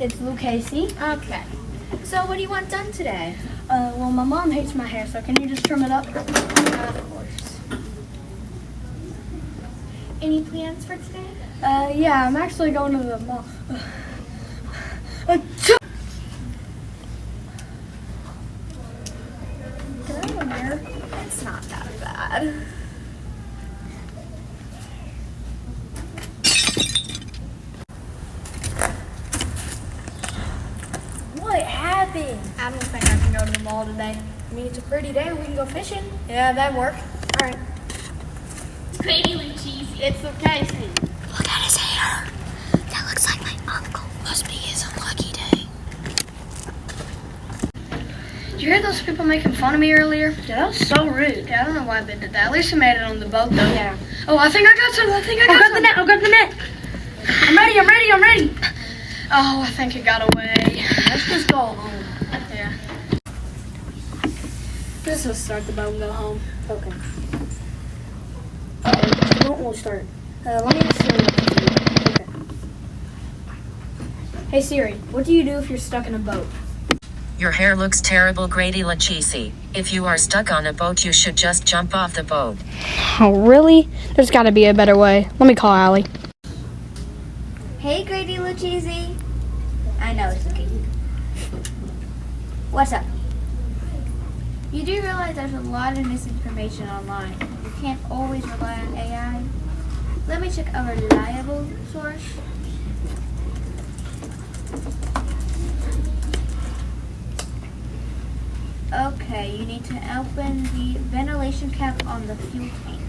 It's Lou Casey. Okay. So what do you want done today? Well, my mom hates my hair, so can you just trim it up? Of course. Any plans for today? Yeah, I'm actually going to the mall. Can I have a mirror? It's not that bad. What happened? I don't think I can go to the mall today. I mean, it's a pretty day. We can go fishing. Yeah, that'd work. All right. Crazy cheesy. It's Lou Casey. Look at his hair. That looks like my uncle. Must be his unlucky day. Did you hear those people making fun of me earlier? Yeah, that was so rude. Yeah, I don't know why they did that. At least I made it on the boat, though. Yeah. Oh, I think I got some. I've got the net. I've got the net. I'm ready. Oh, I think it got away. Let's just go home. Yeah. Let's just start the boat and go home. Okay. We'll start. Let me ask Siri what to do. Okay. Hey Siri, what do you do if you're stuck in a boat? Your hair looks terrible, Grady Lachisi. If you are stuck on a boat, you should just jump off the boat. Oh, really? There's got to be a better way. Let me call Allie. Hey, Grady Luchese. I know it's okay. What's up? You do realize there's a lot of misinformation online. You can't always rely on AI. Let me check a reliable source. Okay, you need to open the ventilation cap on the fuel tank.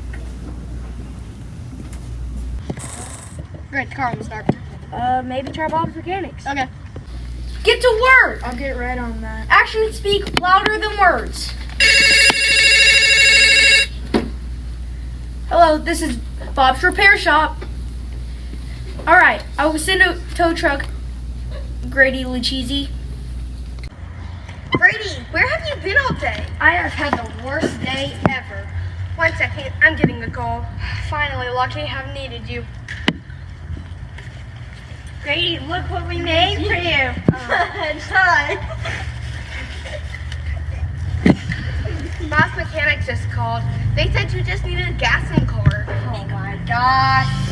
Great, the car on the start. Maybe try Bob's Mechanics. Okay. Get to work! I'll get right on that. Actions speak louder than words. Hello, this is Bob's Repair Shop. Alright, I will send a tow truck. Grady Luchese. Brady, where have you been all day? I have had the worst day ever. 1 second, I'm getting the call. Finally, Lucky, I've needed you. Grady, look what we made for you. Son. Bob's Mechanics just called. They said you just needed a gas in car. Oh my gosh.